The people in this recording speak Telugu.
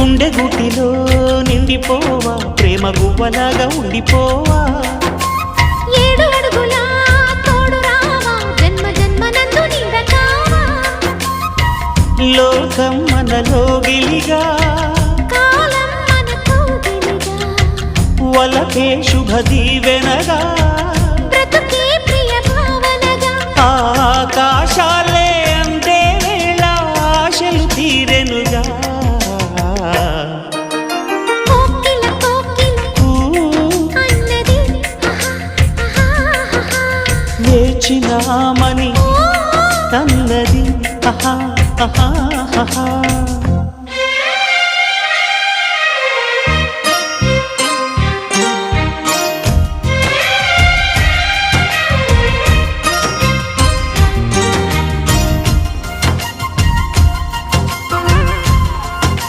గుండె గుటిలో నిండిపోవా ప్రేమ గువ్వలాగా ఉండిపోవా 7 అడుగుల తోడు రావా జన్మ జన్మనందు నీడ కావా లోకం మనలో గిలిగా కాలం మనతో గిలిగా వలకే శుభ దీవెనగా బ్రతుకే ప్రియ భావనగా ఆకాశాలే అందే వేళ ఆశలు తీరెనుగా కోకిల కోకిల అన్నది వేచినామని తన్నది ఆహా ఆహా ఆహా